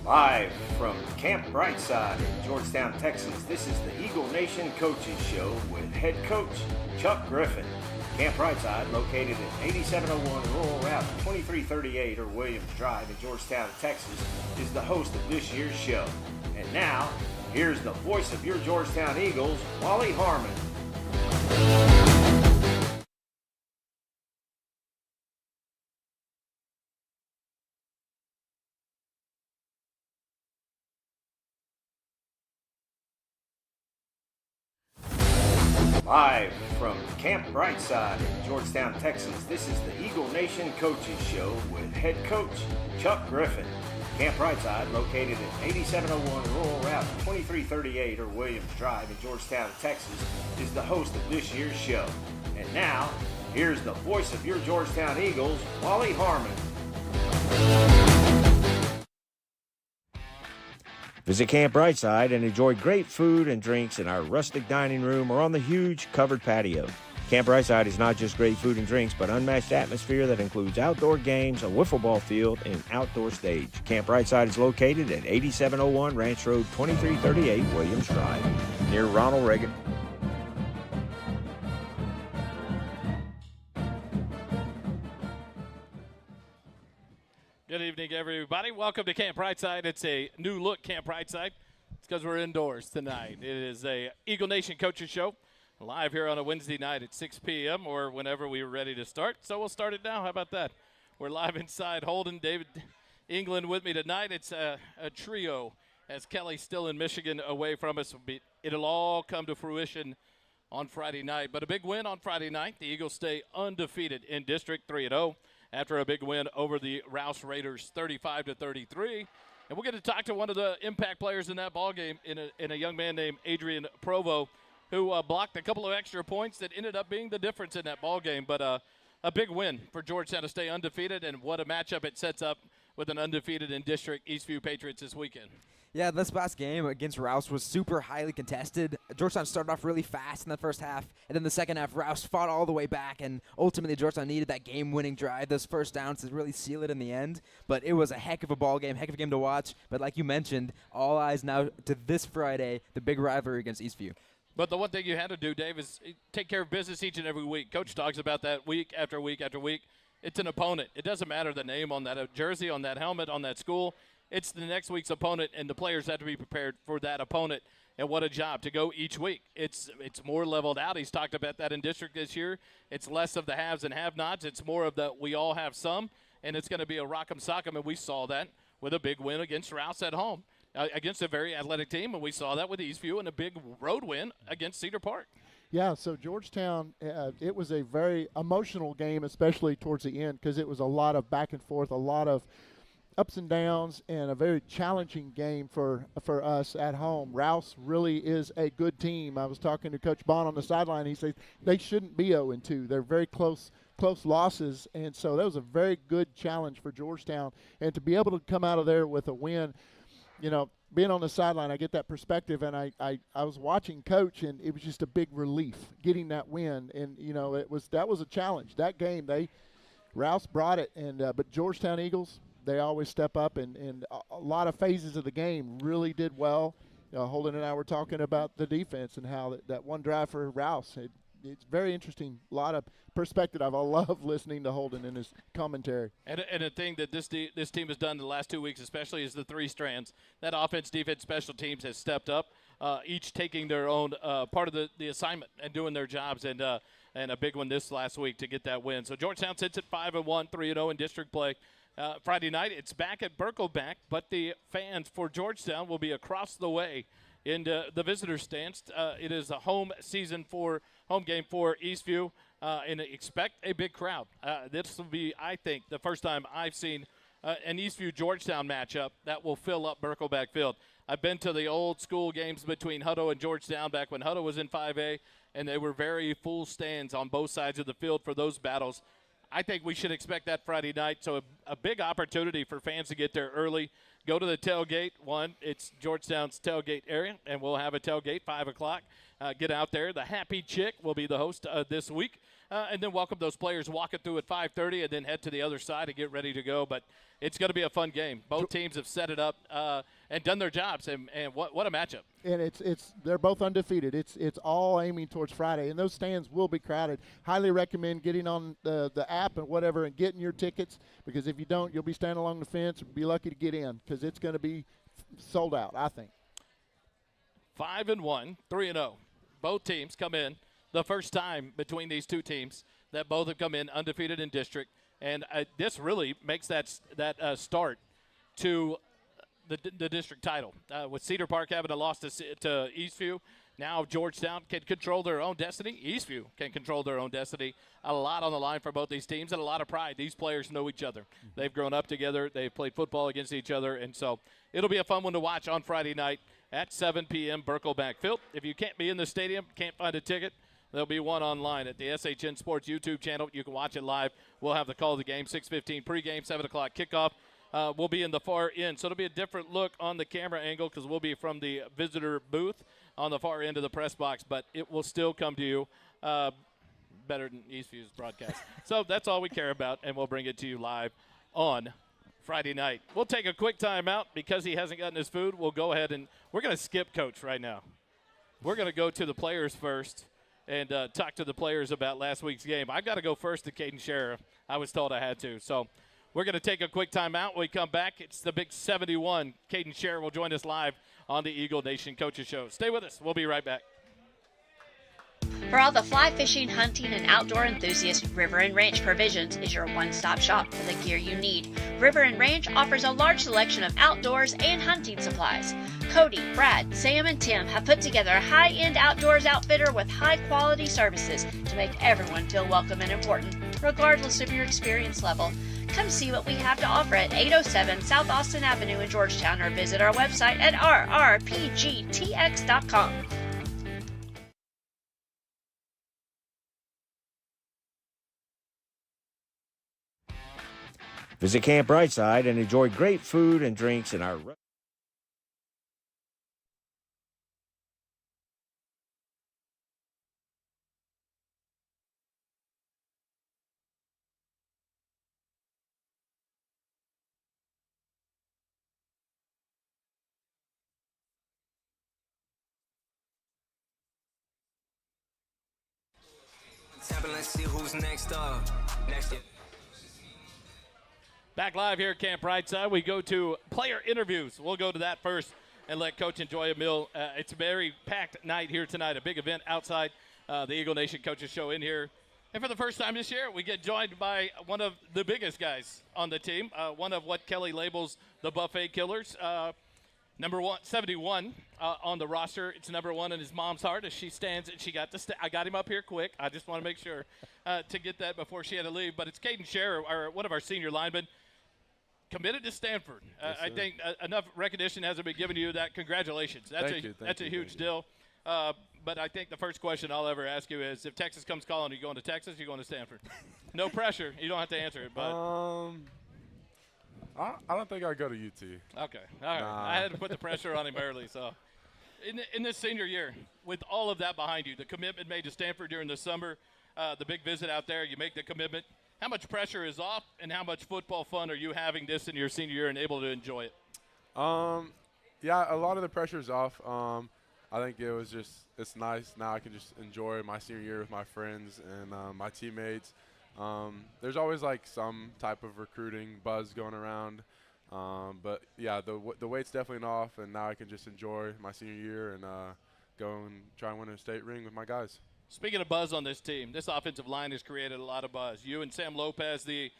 Live from Camp Briteside in Georgetown, Texas, this is the Eagle Nation Coaches Show with head coach Chuck Griffin. Camp Briteside, located at 8701 Rural Route 2338 or Williams Drive in Georgetown, Texas, is the host of this year's show. And now, here's the voice of your Georgetown Eagles, Wally Harmon. Live from Camp Briteside in Georgetown, Texas, this is the Eagle Nation Coaches Show with head coach Chuck Griffin. Camp Briteside, located at 8701 Rural Route 2338 or Williams Drive in Georgetown, Texas, is the host of this year's show. And now, here's the voice of your Georgetown Eagles, Wally Harmon. Visit Camp Briteside and enjoy great food and drinks in our rustic dining room or on the huge covered patio. Camp Briteside is not just great food and drinks, but unmatched atmosphere that includes outdoor games, a wiffle ball field, and outdoor stage. Camp Briteside is located at 8701 Ranch Road 2338, Williams Drive, near Ronald Reagan. Good evening, everybody. Welcome to Camp Briteside. It's a new look Camp Briteside. It's because we're indoors tonight. It is a Eagle Nation Coaches Show, live here on a Wednesday night at 6 p.m. or whenever we were ready to start. So we'll start it now. How about that? We're live inside Holden. David England with me tonight. It's a trio as Kelly's still in Michigan away from us. It'll all come to fruition on Friday night. But a big win on Friday night. The Eagles stay undefeated in District 3-0. After a big win over the Rouse Raiders 35-33. And we'll get to talk to one of the impact players in that ball game, in a young man named Adrian Provo, who blocked a couple of extra points that ended up being the difference in that ball game. But a big win for Georgetown to stay undefeated, and what a matchup it sets up with an undefeated in District Eastview Patriots this weekend. Yeah, this past game against Rouse was super highly contested. Georgetown started off really fast in the first half, and then the second half, Rouse fought all the way back, and ultimately Georgetown needed that game-winning drive, those first downs to really seal it in the end. But it was a heck of a ball game, heck of a game to watch. But like you mentioned, all eyes now to this Friday, the big rivalry against Eastview. But the one thing you had to do, Dave, is take care of business each and every week. Coach talks about that week after week after week. It's an opponent. It doesn't matter the name on that jersey, on that helmet, on that school. It's the next week's opponent, and the players have to be prepared for that opponent. And what a job to go each week. It's more leveled out. He's talked about that in district this year. It's less of the haves and have-nots. It's more of the we all have some, and it's going to be a rock'em sock'em, and we saw that with a big win against Rouse at home, against a very athletic team, and we saw that with Eastview and a big road win against Cedar Park. Yeah, so Georgetown, it was a very emotional game, especially towards the end, because it was a lot of back and forth, a lot of ups and downs, and a very challenging game for us at home. Rouse really is a good team. I was talking to Coach Bond on the sideline. He said they shouldn't be 0-2. They're very close losses, and so that was a very good challenge for Georgetown. And to be able to come out of there with a win, you know, being on the sideline, I get that perspective, and I was watching Coach, and it was just a big relief getting that win. And, you know, that was a challenge. That game, Rouse brought it, and but Georgetown Eagles, they always step up, and a lot of phases of the game really did well. Holden and I were talking about the defense and how that one drive for Rouse, it's very interesting. A lot of perspective. I love listening to Holden in his commentary. And a thing that this team has done the last 2 weeks especially is the three strands. That offense, defense, special teams has stepped up, each taking their own part of the assignment and doing their jobs, and a big one this last week to get that win. So Georgetown sits at 5-1, 3-0 in district play. Friday night, it's back at Birkelback, but the fans for Georgetown will be across the way in the visitor stands. It is a home game for Eastview, and expect a big crowd. This will be, I think, the first time I've seen an Eastview-Georgetown matchup that will fill up Birkelback Field. I've been to the old school games between Hutto and Georgetown back when Hutto was in 5A, and they were very full stands on both sides of the field for those battles. I think we should expect that Friday night. So a big opportunity for fans to get there early. Go to the tailgate. It's Georgetown's tailgate area, and we'll have a tailgate, 5 o'clock. Get out there. The Happy Chick will be the host this week. and then welcome those players walking through at 5:30 and then head to the other side and get ready to go. But it's going to be a fun game. Both teams have set it up and done their jobs, and what a matchup. And they're both undefeated. It's all aiming towards Friday, and those stands will be crowded. Highly recommend getting on the app and whatever and getting your tickets, because if you don't, you'll be standing along the fence and be lucky to get in, because it's going to be sold out, I think. 5-1, 3-0. Both teams come in the first time between these two teams that both have come in undefeated in district, and this really makes that start to the district title. With Cedar Park having a loss to Eastview, now Georgetown can control their own destiny. Eastview can control their own destiny. A lot on the line for both these teams and a lot of pride. These players know each other. They've grown up together. They've played football against each other, and so it'll be a fun one to watch on Friday night at 7 p.m. Burkle Bank Field. If you can't be in the stadium, can't find a ticket, there'll be one online at the SHN Sports YouTube channel. You can watch it live. We'll have the call of the game, 6:15 pregame, 7 o'clock kickoff. We'll be in the far end, so it'll be a different look on the camera angle because we'll be from the visitor booth on the far end of the press box, but it will still come to you better than Eastview's broadcast. So that's all we care about, and we'll bring it to you live on Friday night. We'll take a quick timeout because he hasn't gotten his food. We'll go ahead and we're going to skip Coach right now. We're going to go to the players first and talk to the players about last week's game. I've got to go first to Caden Scherer. I was told I had to. So we're going to take a quick timeout. When we come back, it's the big 71. Caden Scherer will join us live on the Eagle Nation Coaches Show. Stay with us. We'll be right back. For all the fly fishing, hunting, and outdoor enthusiasts, River and Ranch Provisions is your one-stop shop for the gear you need. River and Ranch offers a large selection of outdoors and hunting supplies. Cody, Brad, Sam, and Tim have put together a high-end outdoors outfitter with high-quality services to make everyone feel welcome and important, regardless of your experience level. Come see what we have to offer at 807 South Austin Avenue in Georgetown, or visit our website at rrpgtx.com. Visit Camp Briteside and enjoy great food and drinks in our Let's see who's next up. Next year. Back live here at Camp Briteside, we go to player interviews. We'll go to that first and let Coach enjoy a meal. It's a very packed night here tonight, a big event outside the Eagle Nation Coaches Show in here. And for the first time this year, we get joined by one of the biggest guys on the team, one of what Kelly labels the buffet killers. Number 71 on the roster. It's number one in his mom's heart as she stands. And I got him up here quick. I just want to make sure to get that before she had to leave. But it's Caden Scherer, one of our senior linemen, committed to Stanford. Yes, I think enough recognition hasn't been given to you. That congratulations. That's a huge deal. But I think the first question I'll ever ask you is, if Texas comes calling, are you going to Texas or are you going to Stanford? No pressure. You don't have to answer it. But I don't think I'd go to UT. okay. All right. Nah. I had to put the pressure on him early. So in this senior year, with all of that behind you, the commitment made to Stanford during the summer, the big visit out there, you make the commitment. How much pressure is off, and how much football fun are you having this in your senior year and able to enjoy it? Yeah, a lot of the pressure is off. I think it's nice now I can just enjoy my senior year with my friends and my teammates. There's always like some type of recruiting buzz going around. But yeah, the weight's definitely off, and now I can just enjoy my senior year and go and try and win a state ring with my guys. Speaking of buzz on this team, this offensive line has created a lot of buzz. You and Sam Lopez, the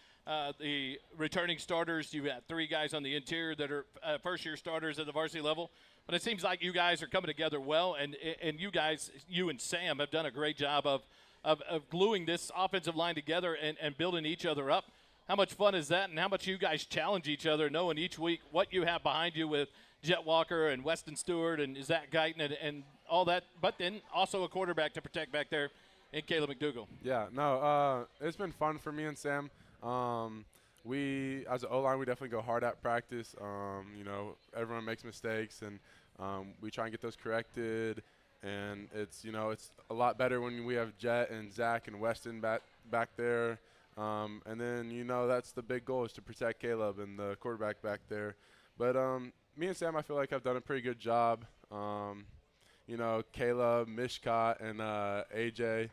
returning starters, you've got three guys on the interior that are first-year starters at the varsity level. But it seems like you guys are coming together well, and you and Sam have done a great job of gluing this offensive line together and building each other up. How much fun is that, and how much you guys challenge each other, knowing each week what you have behind you with Jet Walker and Weston Stewart and Zach Guyton and all that, but then also a quarterback to protect back there in Caleb McDougall. Yeah, no, it's been fun for me and Sam. We, as an O-line, we definitely go hard at practice. Everyone makes mistakes, and we try and get those corrected. and it's it's a lot better when we have Jet and Zach and Weston back there. And then that's the big goal, is to protect Caleb and the quarterback back there. But me and Sam, I feel like I've done a pretty good job. Caleb, Mishkat, and AJ,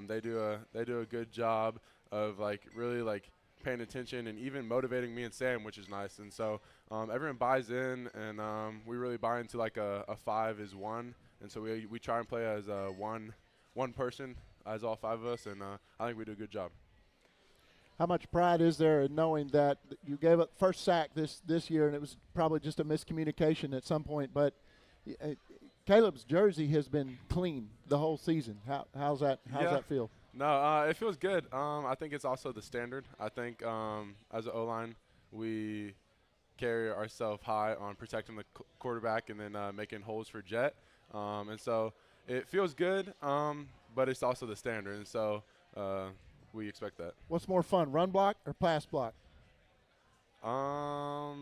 they do a good job of really paying attention and even motivating me and Sam, which is nice. And so everyone buys in, and we really buy into a 5 is 1. And so we try and play as one person, as all 5 of us, and I think we do a good job. How much pride is there in knowing that you gave up first sack this year, and it was probably just a miscommunication at some point, but Caleb's jersey has been clean the whole season. How's that feel? No, it feels good. I think it's also the standard. I think as an O-line, we carry ourselves high on protecting the quarterback and then making holes for Jet. And so it feels good, but it's also the standard. And so we expect that. What's more fun, run block or pass block? I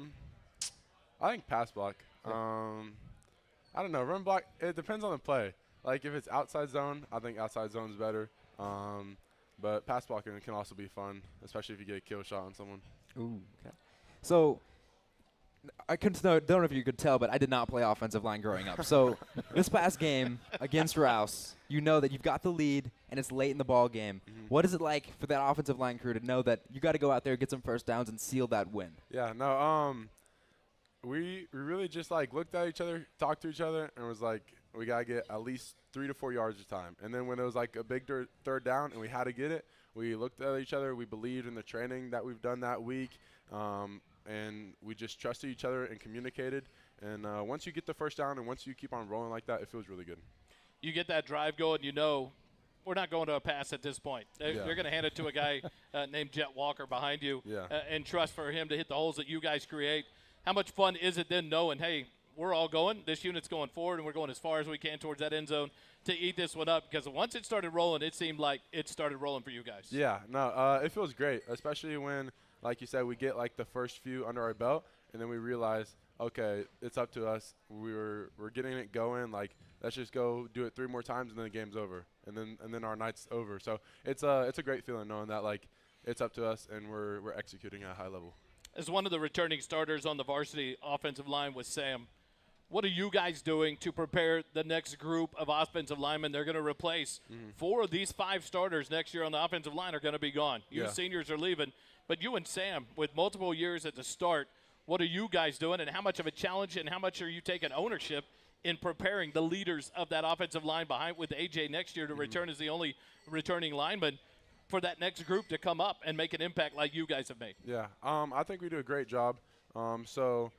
think pass block. I don't know. Run block, it depends on the play. Like if it's outside zone, I think outside zone is better. But pass blocking can also be fun, especially if you get a kill shot on someone. Ooh, okay. So I don't know if you could tell, but I did not play offensive line growing up. So this past game against Rouse, you know that you've got the lead and it's late in the ball game. Mm-hmm. What is it like for that offensive line crew to know that you got to go out there, get some first downs, and seal that win? Yeah, no, we really just looked at each other, talked to each other, and was like, we got to get at least 3 to 4 yards of time. And then when it was a big third down and we had to get it, we looked at each other. We believed in the training that we've done that week, and we just trusted each other and communicated. And once you get the first down and once you keep on rolling like that, it feels really good. You get that drive going, we're not going to a pass at this point. They're going to hand it to a guy named Jet Walker behind you and trust for him to hit the holes that you guys create. How much fun is it then knowing, hey, we're all going, this unit's going forward, and we're going as far as we can towards that end zone to eat this one up? Because once it started rolling, it seemed like it started rolling for you guys. Yeah, no, it feels great, especially when, like you said, we get the first few under our belt, and then we realize, okay, it's up to us. We're getting it going. Let's just go do it 3 more times, and then the game's over, and then our night's over. So it's a great feeling knowing that it's up to us and we're executing at a high level. As one of the returning starters on the varsity offensive line with Sam, what are you guys doing to prepare the next group of offensive linemen they're going to replace? 4 of these 5 starters next year on the offensive line are going to be gone. You seniors are leaving. But you and Sam, with multiple years at the start, what are you guys doing, and how much of a challenge and how much are you taking ownership in preparing the leaders of that offensive line behind with AJ next year to return as the only returning lineman for that next group to come up and make an impact like you guys have made? Yeah, I think we do a great job. So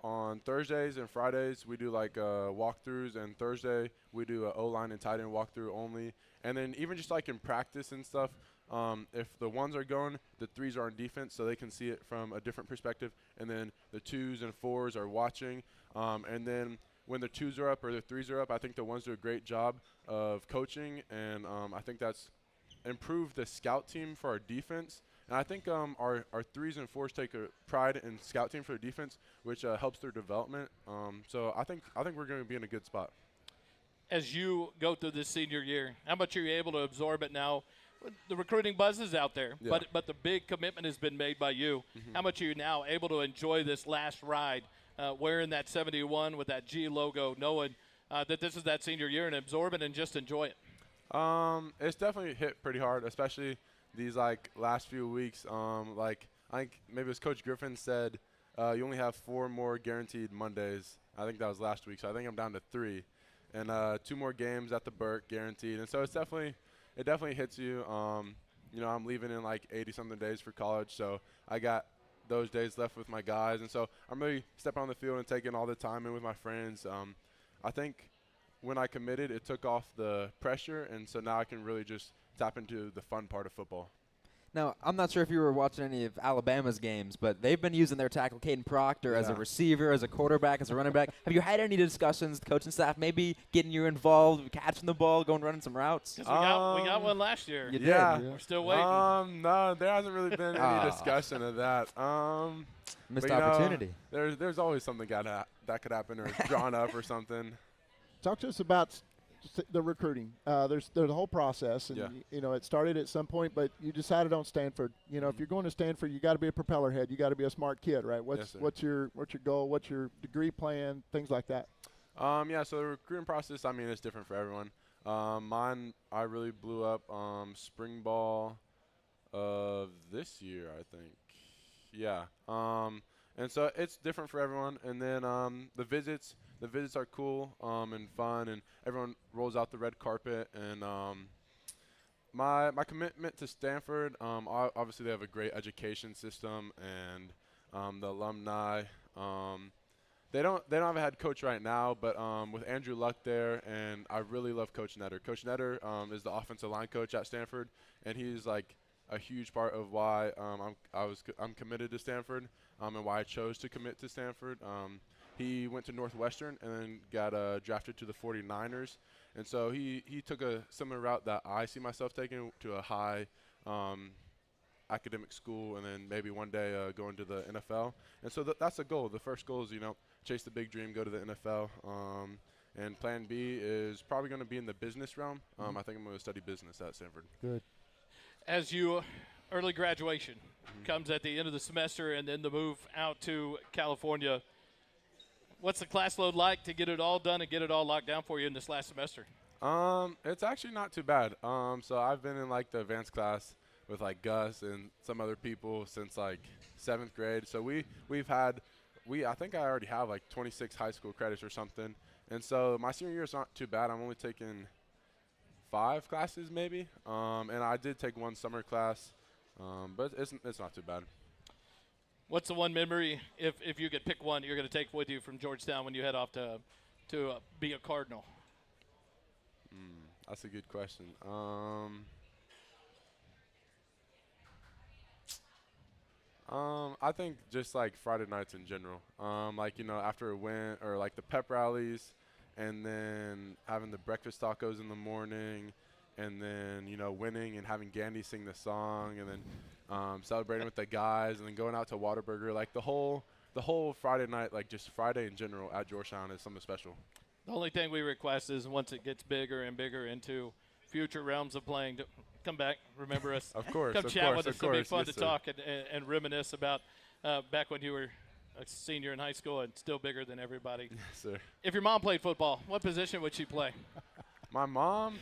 on Thursdays and Fridays, we do walkthroughs, and Thursday we do a O-line and tight end walkthrough only. And then even just in practice and stuff, if the 1s are going, the 3s are on defense, so they can see it from a different perspective. And then the 2s and 4s are watching. And then when the 2s are up or the 3s are up, I think the 1s do a great job of coaching, and I think that's improved the scout team for our defense. And I think our 3s and 4s take a pride in scout team for their defense, which helps their development. So I think we're going to be in a good spot. As you go through this senior year, how much are you able to absorb it now? The recruiting buzz is out there, but the big commitment has been made by you. How much are you now able to enjoy this last ride, wearing that 71 with that G logo, knowing that this is that senior year, and absorb it and just enjoy it? It's definitely hit pretty hard, especially these last few weeks. I think maybe it was Coach Griffin said you only have 4 more guaranteed Mondays. I think that was last week, so I think I'm down to 3, and 2 more games at the Burke guaranteed. And so it definitely hits you. I'm leaving in 80-something days for college, so I got those days left with my guys, and so I'm really stepping on the field and taking all the time in with my friends. I think when I committed, it took off the pressure, and so now I can really just tap into the fun part of football. Now, I'm not sure if you were watching any of Alabama's games, but they've been using their tackle, Caden Proctor, as a receiver, as a quarterback, as a running back. Have you had any discussions, the coaching staff, maybe getting you involved, catching the ball, going running some routes? We got one last year. You yeah. did. We're still waiting. No, there hasn't really been any discussion of that. Missed opportunity. There's always something that could happen or drawn up or something. Talk to us about the recruiting. There's the whole process, and it started at some point, but you decided on Stanford. If you're going to Stanford, you got to be a propeller head. You got to be a smart kid, right? What's your goal? What's your degree plan? Things like that. So the recruiting process, it's different for everyone. Mine, I really blew up spring ball of this year, I think. Yeah. And so it's different for everyone. And then the visits are cool and fun, and everyone rolls out the red carpet. And my commitment to Stanford, obviously they have a great education system, and the alumni. They don't have a head coach right now, but with Andrew Luck there, and I really love Coach Netter. Coach Netter is the offensive line coach at Stanford, and he's like a huge part of why I'm committed to Stanford, and why I chose to commit to Stanford. He went to Northwestern and then got drafted to the 49ers, and so he took a similar route that I see myself taking, to a high academic school, and then maybe one day go into the NFL. And so that's the goal. The first goal is, chase the big dream, go to the NFL. And plan B is probably going to be in the business realm. I think I'm going to study business at Stanford. Good. As early graduation comes at the end of the semester, and then the move out to California, what's the class load like to get it all done and get it all locked down for you in this last semester? It's actually not too bad. So I've been in like the advanced class with like Gus and some other people since like 7th grade. So I think I already have like 26 high school credits or something. And so my senior year is not too bad. I'm only taking 5 classes maybe. And I did take 1 summer class, but it's not too bad. What's the one memory, if you could pick one, you're going to take with you from Georgetown when you head off to be a Cardinal? That's a good question. I think just like Friday nights in general. After a win, or like the pep rallies, and then having the breakfast tacos in the morning, and then winning and having Gandy sing the song, and then celebrating with the guys, and then going out to Whataburger. Like the whole Friday night, like just Friday in general at Georgetown, is something special. The only thing we request is once it gets bigger and bigger into future realms of playing, to come back, remember us. Of course, come of chat course, with us. of course. It'll be fun Yes, to sir. talk and reminisce about back when you were a senior in high school and still bigger than everybody. Yes, sir. If your mom played football, what position would she play? My mom.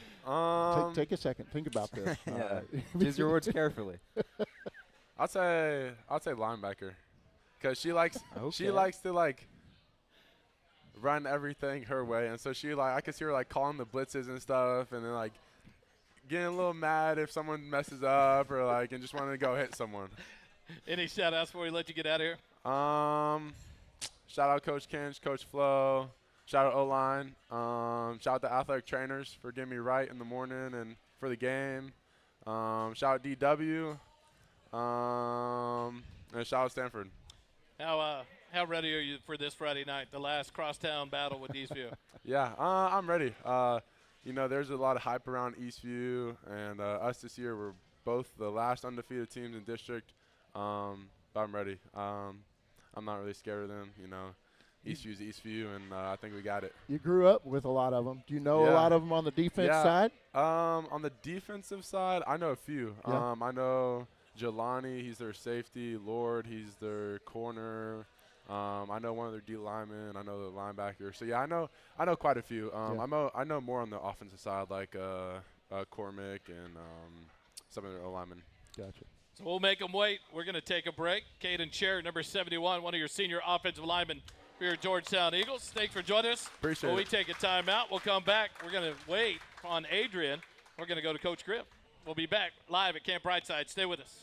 Take a second. Think about this. Choose your words carefully. I'll say linebacker, because she likes to like run everything her way, and so I could see her like calling the blitzes and stuff, and then like getting a little mad if someone messes up, or like, and just wanting to go hit someone. Any shout outs before we let you get out of here? Shout out Coach Kinch, Coach Flo. Shout out O-line. Shout out the athletic trainers for getting me right in the morning and for the game. Shout out DW. And shout out Stanford. How ready are you for this Friday night, the last crosstown battle with Eastview? Yeah, I'm ready. There's a lot of hype around Eastview, and us this year, we're both the last undefeated teams in district. But I'm ready. I'm not really scared of them. Eastview's Eastview, and I think we got it. You grew up with a lot of them. Do you know a lot of them on the defense side? On the defensive side, I know a few. Yeah. I know Jelani, he's their safety. Lord, he's their corner. I know one of their D linemen. I know the linebacker. So yeah, I know quite a few. I know more on the offensive side, like Cormick and some of their linemen. Gotcha. So we'll make them wait. We're going to take a break. Caden Sherr, number 71, one of your senior offensive linemen for your Georgetown Eagles. Thanks for joining us. Appreciate When it. we take a timeout, we'll come back. We're going to wait on Adrian. We're going to go to Coach Griff. We'll be back live at Camp Briteside. Stay with us.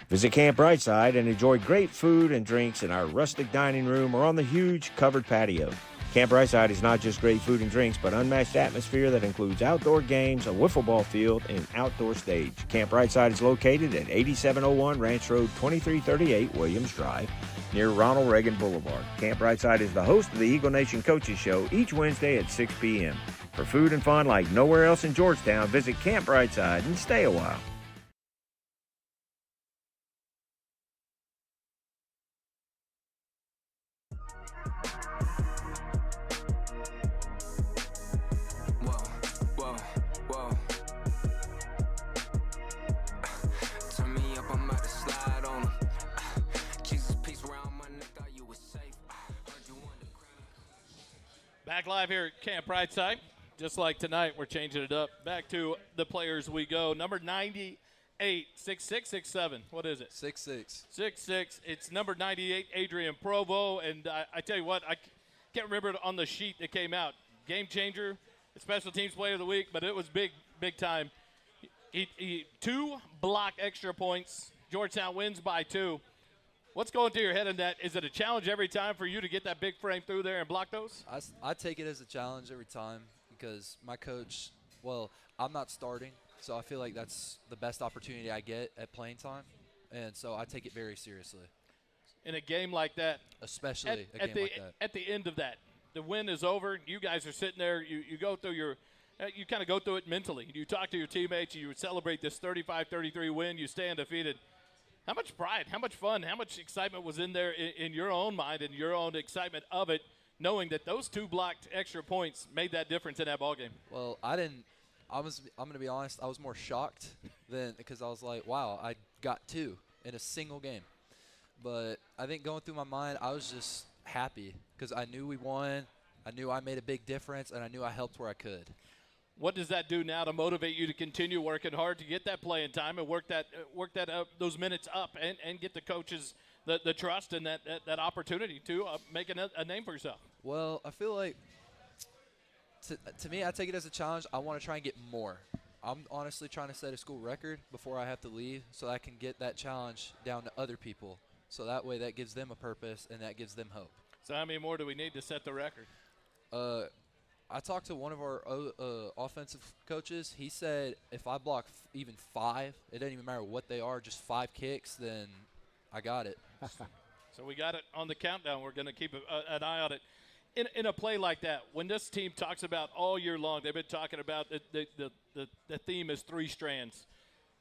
Visit Camp Briteside and enjoy great food and drinks in our rustic dining room or on the huge covered patio. Camp Briteside is not just great food and drinks, but unmatched atmosphere that includes outdoor games, a wiffle ball field, and an outdoor stage. Camp Briteside is located at 8701 Ranch Road, 2338 Williams Drive, near Ronald Reagan Boulevard. Camp Briteside is the host of the Eagle Nation Coaches Show each Wednesday at 6 p.m. For food and fun like nowhere else in Georgetown, visit Camp Briteside and stay a while. Back live here at Camp Briteside. Just like tonight, we're changing it up. Back to the players we go. Number 98, 6'6", 6'7". What is it? 6'6". 6'6". It's number 98, Adrian Provo. And I tell you what, I can't remember it on the sheet that came out. Game changer, special teams player of the week, but it was big time. He 2 block extra points. Georgetown wins by 2. What's going through your head in that? Is it a challenge every time for you to get that big frame through there and block those? I take it as a challenge every time because my coach, well, I'm not starting, so I feel like that's the best opportunity I get at playing time, and so I take it very seriously. In a game like that, especially at the end of that, the win is over. You guys are sitting there. You go through you kind of go through it mentally. You talk to your teammates. You celebrate this 35-33 win. You stay undefeated. How much pride, how much fun, how much excitement was in there in your own mind and your own excitement of it, knowing that those 2 blocked extra points made that difference in that ballgame? Well, I'm going to be honest, I was more shocked because I was like, wow, I got 2 in a single game. But I think going through my mind, I was just happy because I knew we won, I knew I made a big difference, and I knew I helped where I could. What does that do now to motivate you to continue working hard to get that playing time and work those minutes up and get the coaches the trust and that opportunity to make a name for yourself? Well, I feel like to me, I take it as a challenge. I want to try and get more. I'm honestly trying to set a school record before I have to leave so I can get that challenge down to other people. So that way that gives them a purpose and that gives them hope. So how many more do we need to set the record? I talked to one of our offensive coaches. He said if I block even 5, it doesn't even matter what they are, just 5 kicks, then I got it. So we got it on the countdown. We're going to keep an eye on it. In a play like that, when this team talks about all year long, they've been talking about the theme is 3 strands.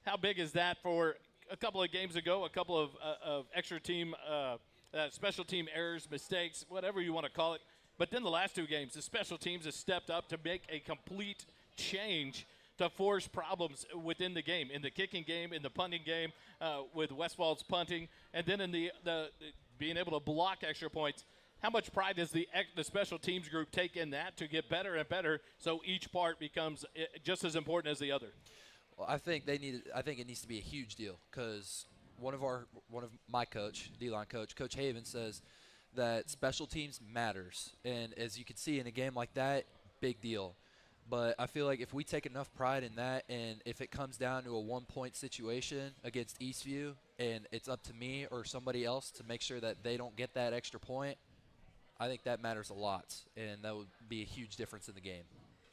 How big is that for a couple of games ago, a couple of extra team special team errors, mistakes, whatever you want to call it? But then the last 2 games, the special teams have stepped up to make a complete change to force problems within the game, in the kicking game, in the punting game, with Westfall's punting, and then in the being able to block extra points. How much pride does the special teams group take in that to get better and better so each part becomes just as important as the other? Well, I think it needs to be a huge deal because one of my coach, D-line coach, Coach Haven, says that special teams matters. And as you can see in a game like that, big deal. But I feel like if we take enough pride in that and if it comes down to a 1-point situation against Eastview and it's up to me or somebody else to make sure that they don't get that extra point, I think that matters a lot. And that would be a huge difference in the game.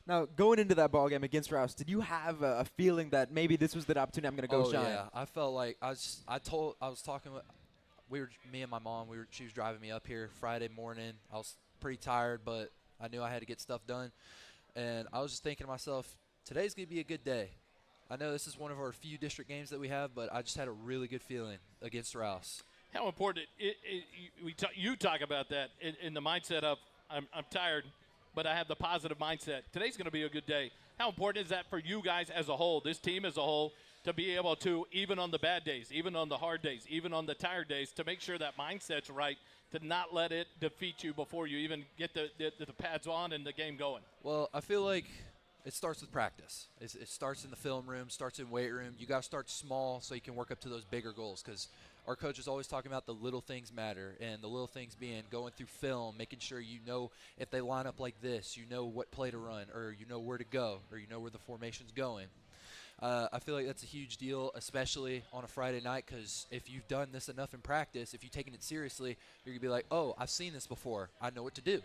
Now, going into that ball game against Rouse, did you have a feeling that maybe this was the opportunity I'm going to go shine? Yeah. I felt like I was talking with me and my mom, she was driving me up here Friday morning. I was pretty tired, but I knew I had to get stuff done. And I was just thinking to myself, today's going to be a good day. I know this is one of our few district games that we have, but I just had a really good feeling against Rouse. How important you talk about that in the mindset of I'm tired, but I have the positive mindset. Today's going to be a good day. How important is that for you guys as a whole, this team as a whole, to be able to, even on the bad days, even on the hard days, even on the tired days, to make sure that mindset's right, to not let it defeat you before you even get the pads on and the game going? Well, I feel like it starts with practice. It starts in the film room, starts in weight room. You got to start small so you can work up to those bigger goals because our coach is always talking about the little things matter, and the little things being going through film, making sure you know if they line up like this, you know what play to run, or you know where to go, or you know where the formation's going. I feel like that's a huge deal, especially on a Friday night, because if you've done this enough in practice, if you've taken it seriously, you're going to be like, oh, I've seen this before. I know what to do.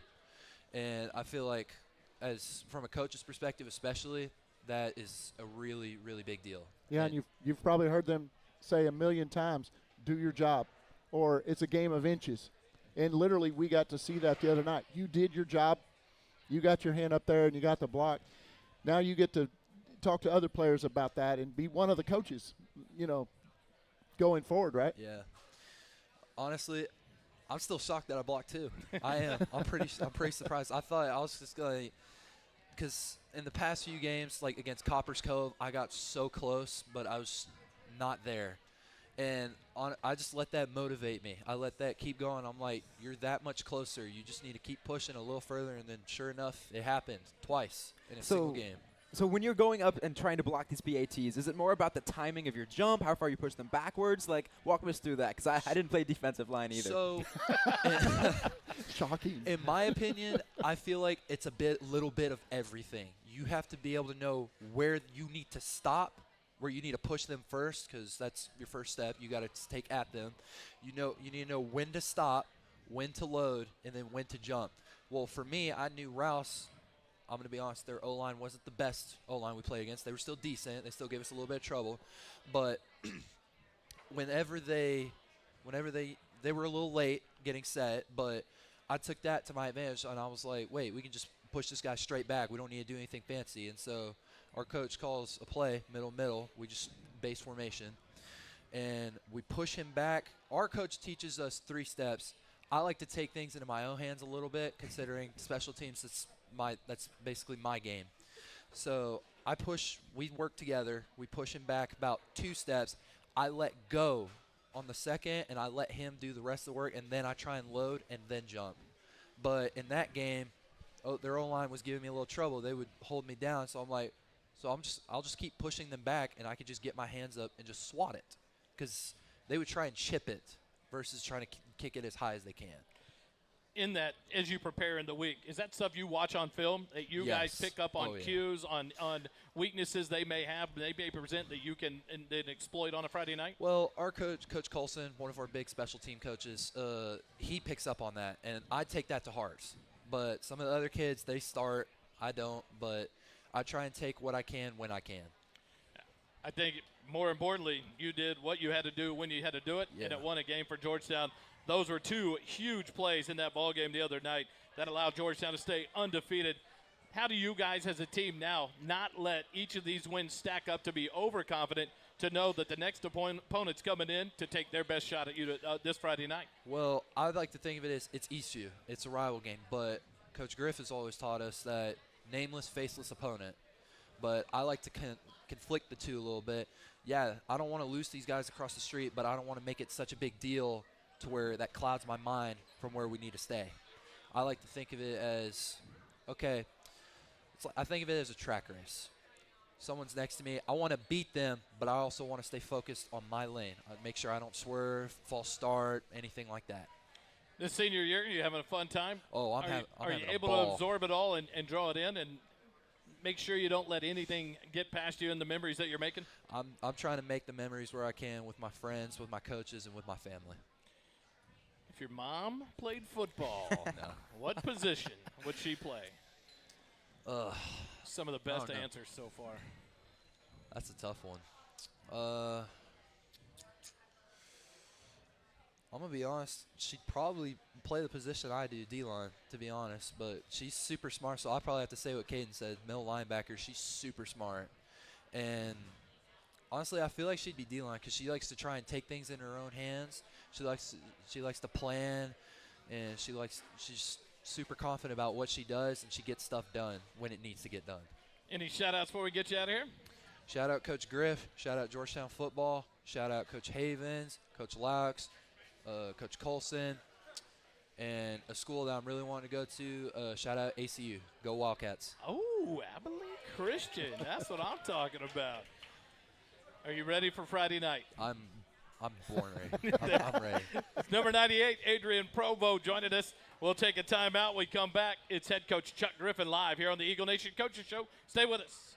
And I feel like, as from a coach's perspective especially, that is a really, really big deal. Yeah, and you've probably heard them say a million times, do your job, or it's a game of inches. And literally we got to see that the other night. You did your job. You got your hand up there and you got the block. Now you get to talk to other players about that and be one of the coaches, going forward, right? Yeah. Honestly, I'm still shocked that I blocked too. I am. I'm pretty surprised. I thought I was just going to – because in the past few games, like against Copper's Cove, I got so close, but I was not there. And I just let that motivate me. I let that keep going. I'm like, you're that much closer. You just need to keep pushing a little further. And then sure enough, it happened twice in a single game. So when you're going up and trying to block these PATs, is it more about the timing of your jump, how far you push them backwards? Like, walk us through that, because I didn't play defensive line either. So, Shocking. in my opinion, I feel like it's little bit of everything. You have to be able to know where you need to stop, where you need to push them first, because that's your first step. You got to take at them. You need to know when to stop, when to load, and then when to jump. Well, for me, I knew Rouse. I'm going to be honest, their O-line wasn't the best O-line we played against. They were still decent. They still gave us a little bit of trouble. But whenever they were a little late getting set, but I took that to my advantage, and I was like, wait, we can just push this guy straight back. We don't need to do anything fancy. And so our coach calls a play, middle. We just base formation. And we push him back. Our coach teaches us 3 steps. I like to take things into my own hands a little bit, considering special teams, that's basically my game. So we work together. We push him back about 2 steps. I let go on the second, and I let him do the rest of the work, and then I try and load and then jump. But in that game, their O-line was giving me a little trouble. They would hold me down, so I'm like, I'll just keep pushing them back, and I could just get my hands up and just swat it, because they would try and chip it versus trying to kick it as high as they can. In that, as you prepare in the week, is that stuff you watch on film that you guys pick up on cues, on weaknesses they may have, they may present that you can and then exploit on a Friday night? Well, our coach, Coach Colson, one of our big special team coaches, he picks up on that, and I take that to heart. But some of the other kids, they start. I don't, but I try and take what I can when I can. I think more importantly, you did what you had to do when you had to do it, and it won a game for Georgetown. Those were 2 huge plays in that ball game the other night that allowed Georgetown to stay undefeated. How do you guys as a team now not let each of these wins stack up to be overconfident, to know that the next opponent's coming in to take their best shot at you this Friday night? Well, I would like to think of it as it's ECU. It's a rival game. But Coach Griff has always taught us that nameless, faceless opponent. But I like to conflict the two a little bit. Yeah, I don't want to lose these guys across the street, but I don't want to make it such a big deal to where that clouds my mind from where we need to stay. I like to think of it as, okay, I think of it as a track race. Someone's next to me. I want to beat them, but I also want to stay focused on my lane. I make sure I don't swerve, false start, anything like that. This senior year, are you having a fun time? Oh, I'm Are having you a able ball. to absorb it all and draw it in and make sure you don't let anything get past you in the memories that you're making? I'm trying to make the memories where I can with my friends, with my coaches, and with my family. If your mom played football, No. what position would she play? Some of the best don't know. answers so far. That's a tough one. I'm going to be honest. She'd probably play the position I do, D-line, to be honest. But she's super smart, so I'll probably have to say what Caden said. Middle linebacker, she's super smart. And honestly, I feel like she'd be D-line because she likes to try and take things in her own hands. She likes to plan, and she's super confident about what she does, and she gets stuff done when it needs to get done. Any shout-outs before we get you out of here? Shout out Coach Griff. Shout out Georgetown football. Shout out Coach Havens, Coach Laux, Coach Colson, and a school that I'm really wanting to go to. Shout out ACU. Go Wildcats. Oh, Abilene Christian. That's what I'm talking about. Are you ready for Friday night? I'm born ready. I'm ready. It's number 98, Adrian Provo, joining us. We'll take a timeout. We come back. It's head coach Chuck Griffin live here on the Eagle Nation Coaches Show. Stay with us.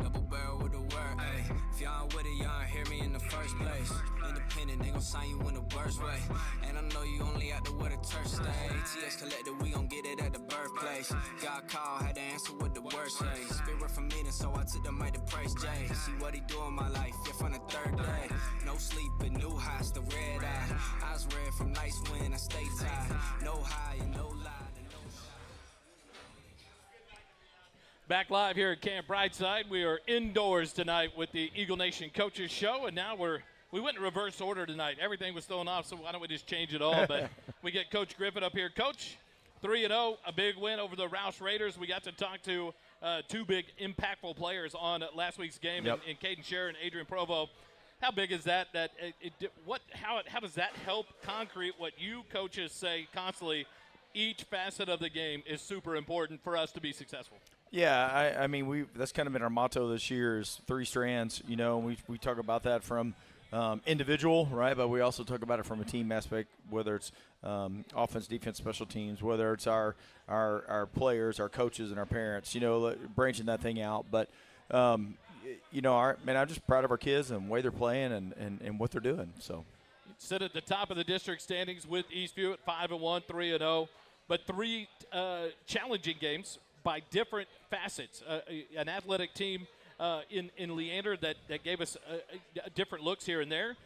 Double barrel with the word. Ay, if y'all ain't with it, y'all ain't hear me in the first place. Independent, they gon' sign you in the worst way. And I know you only out there with a church stay. ATS collected, we gon' get it at the birthplace. Got called, had to answer with the worst say. Spirit from meeting, so I took the mic to praise Jay. See what he do in my life, yeah, from the third day. No sleep, but new highs, the red eye. Eyes red from nice wind, I stay tied. No high and no lie. Back live here at Camp Briteside. We are indoors tonight with the Eagle Nation Coaches Show, and now we went in reverse order tonight. Everything was thrown off, so why don't we just change it all? But we get Coach Griffin up here. Coach, 3-0, a big win over the Rouse Raiders. We got to talk to two big impactful players on last week's game in Caden Scherer and Adrian Provo. How big is that? How does that help concrete what you coaches say constantly? Each facet of the game is super important for us to be successful. Yeah, I mean, that's kind of been our motto this year is 3 strands, you know, and we talk about that from individual, right, but we also talk about it from a team aspect, whether it's offense, defense, special teams, whether it's our players, our coaches, and our parents, you know, branching that thing out. But, you know, I'm just proud of our kids and the way they're playing and what they're doing. So, sit at the top of the district standings with Eastview at 5-1, 3-0, but 3 challenging games by different facets. An athletic team in Leander that gave us different looks here and there.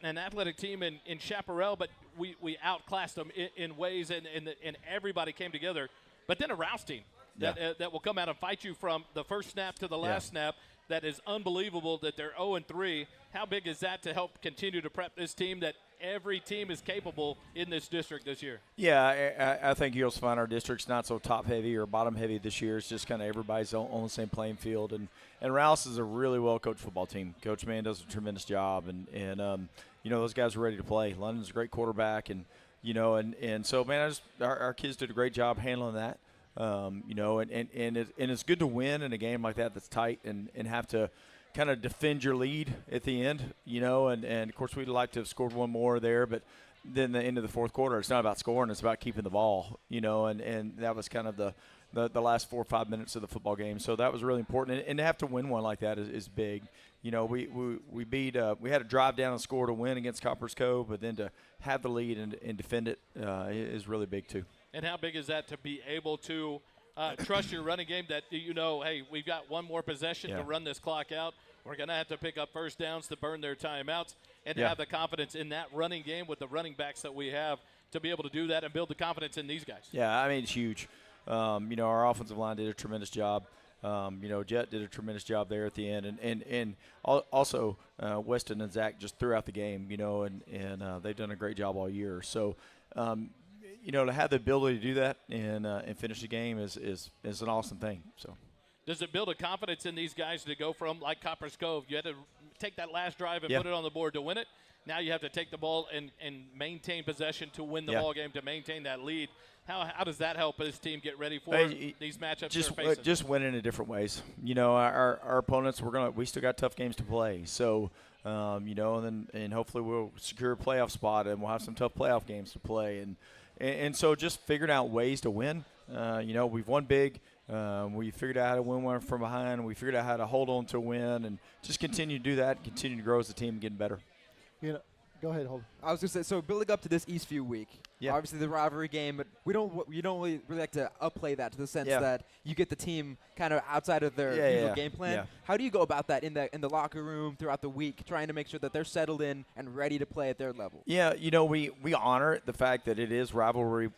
An athletic team in Chaparral, but we outclassed them in ways, and everybody came together. But then a Rouse team that will come out and fight you from the first snap to the last snap. That is unbelievable that they're 0-3. How big is that to help continue to prep this team that every team is capable in this district this year? Yeah, I think you'll find our district's not so top-heavy or bottom-heavy this year. It's just kind of everybody's on the same playing field. And Rouse is a really well-coached football team. Coach Mann does a tremendous job. And you know, those guys are ready to play. London's a great quarterback. And, you know, and so, man, our kids did a great job handling that. You know, and it's good to win in a game like that that's tight and have to kind of defend your lead at the end, you know, and of course we'd like to have scored one more there, but then the end of the fourth quarter, it's not about scoring, it's about keeping the ball, you know, and that was kind of the last 4 or 5 minutes of the football game. So that was really important, and to have to win one like that is big. You know, we beat we had to drive down and score to win against Coppers Cove, but then to have the lead and defend it is really big too. And how big is that to be able to trust your running game that, you know, hey, we've got one more possession to run this clock out. We're going to have to pick up first downs to burn their timeouts and to have the confidence in that running game with the running backs that we have to be able to do that and build the confidence in these guys. Yeah, I mean, it's huge. You know, our offensive line did a tremendous job. You know, Jet did a tremendous job there at the end. And also Weston and Zach just throughout the game, you know, and they've done a great job all year. So, you know, to have the ability to do that and finish the game is an awesome thing. So, does it build a confidence in these guys to go from, like Coppers Cove, you had to take that last drive and put it on the board to win it. Now you have to take the ball and maintain possession to win the ball game, to maintain that lead. How does that help this team get ready for these matchups they're facing? Just winning in different ways. You know, our opponents, we still got tough games to play. So, you know, and hopefully we'll secure a playoff spot and we'll have some tough playoff games to play. And so just figuring out ways to win. You know, we've won big. We figured out how to win one from behind. We figured out how to hold on to a win and just continue to do that and continue to grow as a team and getting better. You know, go ahead, hold. I was going to say, so building up to this Eastview week, obviously the rivalry game, but you don't really like to upplay that to the sense that you get the team kind of outside of their usual game plan. Yeah. How do you go about that in the locker room throughout the week, trying to make sure that they're settled in and ready to play at their level? Yeah, you know, we honor the fact that it is rivalry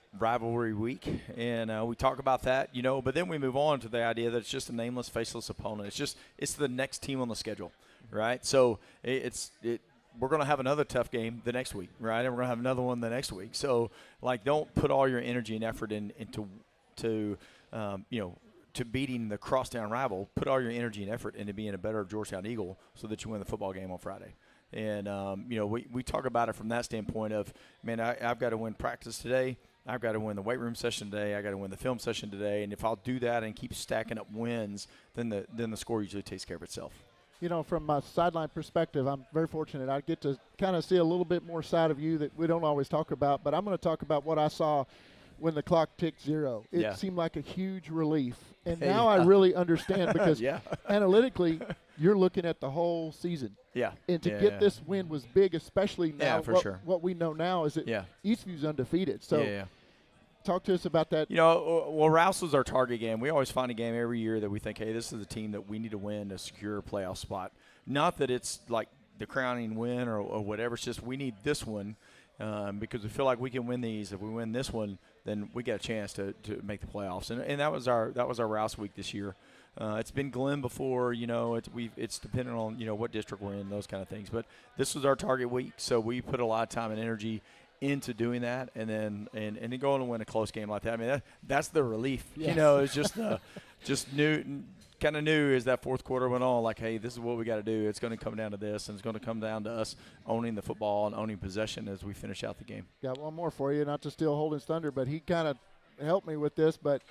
week, and we talk about that, you know, but then we move on to the idea that it's just a nameless, faceless opponent. It's the next team on the schedule, right? So we're going to have another tough game the next week, right? And we're going to have another one the next week. So, like, don't put all your energy and effort into you know, to beating the crosstown rival. Put all your energy and effort into being a better Georgetown Eagle so that you win the football game on Friday. And, you know, we talk about it from that standpoint of, man, I've got to win practice today. I've got to win the weight room session today. I got to win the film session today. And if I'll do that and keep stacking up wins, then the score usually takes care of itself. You know, from a sideline perspective, I'm very fortunate. I get to kind of see a little bit more side of you that we don't always talk about. But I'm going to talk about what I saw when the clock ticked 0. It seemed like a huge relief. And now I really understand because analytically, you're looking at the whole season. Yeah. And to get this win was big, especially now. Sure. What we know now is that Eastview's undefeated. So talk to us about that. You know, well, Rouse was our target game. We always find a game every year that we think, hey, this is a team that we need to win to secure a playoff spot. Not that it's like the crowning win or whatever. It's just we need this one because we feel like we can win these. If we win this one, then we got a chance to make the playoffs. And that was our Rouse week this year. It's been Glenn before, it's dependent on, what district we're in, those kind of things. But this was our target week, so we put a lot of time and energy into doing that, and then going to win a close game like that. I mean, that's the relief. Yes. It's just kind of new as that fourth quarter went on, like, hey, this is what we got to do. It's going to come down to this, and it's going to come down to us owning the football and owning possession as we finish out the game. Got one more for you, not to steal Holden's thunder, but he kind of helped me with this, but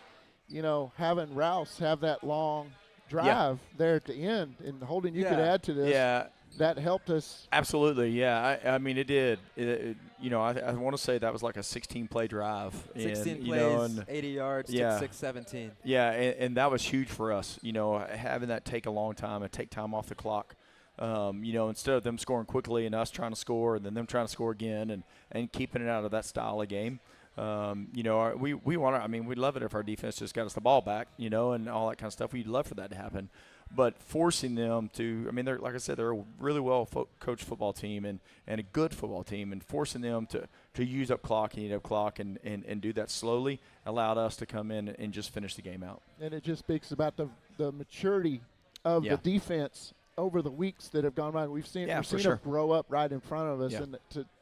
having Rouse have that long drive there at the end, and Holden, you could add to this. Yeah. That helped us. Absolutely, yeah. I mean, it did. I want to say that was like a 16-play drive. 16 plays, 80 yards, yeah. 6-17. Yeah, and that was huge for us, having that take a long time and take time off the clock. Instead of them scoring quickly and us trying to score and then them trying to score again and keeping it out of that style of game. We we'd love it if our defense just got us the ball back, and all that kind of stuff. We'd love for that to happen. But forcing them to, they're, like I said, they're a really well-coached football team and a good football team, and forcing them to use up clock and eat up clock and do that slowly allowed us to come in and just finish the game out. And it just speaks about the maturity of the defense over the weeks that have gone by. We've seen them grow up right in front of us, and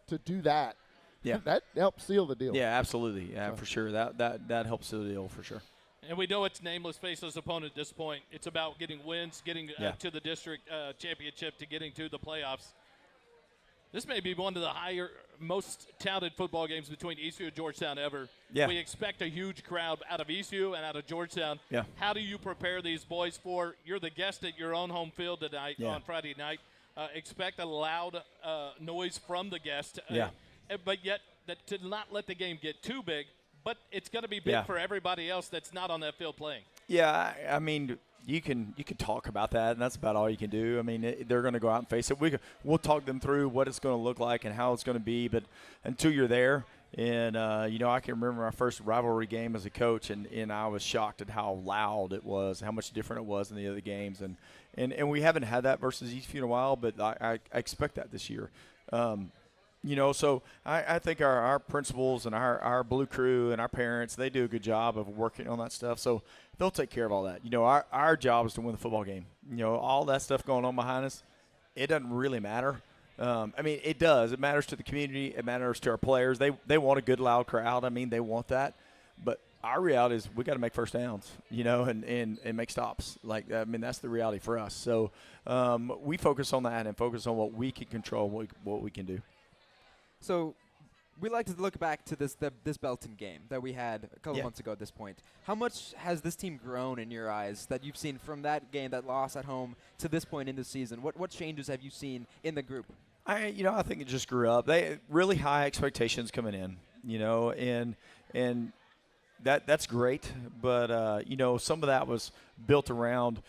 to do that. Yeah, that helps seal the deal. Yeah, absolutely. Yeah, for sure. That helps seal the deal for sure. And we know it's nameless, faceless opponent at this point. It's about getting wins, getting to the district championship, to getting to the playoffs. This may be one of the most touted football games between Eastview and Georgetown ever. Yeah. We expect a huge crowd out of Eastview and out of Georgetown. Yeah. How do you prepare these boys for? You're the guest at your own home field tonight on Friday night. Expect a loud noise from the guest. But yet to not let the game get too big. But it's going to be big for everybody else that's not on that field playing. Yeah, you can talk about that, and that's about all you can do. They're going to go out and face it. We'll talk them through what it's going to look like and how it's going to be, but until you're there, and I can remember my first rivalry game as a coach, and I was shocked at how loud it was, how much different it was than the other games, and we haven't had that versus Eastview in a while, but I expect that this year. So I think our principals and our Blue Crew and our parents, they do a good job of working on that stuff. So they'll take care of all that. Our job is to win the football game. All that stuff going on behind us, it doesn't really matter. It does. It matters to the community. It matters to our players. They want a good, loud crowd. They want that. But our reality is we got to make first downs, and make stops. That's the reality for us. So we focus on that and focus on what we can control, what we can do. So we like to look back to this Belton game that we had a couple months ago at this point. How much has this team grown in your eyes that you've seen from that game, that loss at home, to this point in the season? What changes have you seen in the group? I think it just grew up. They really high expectations coming in, and that's great. But some of that was built around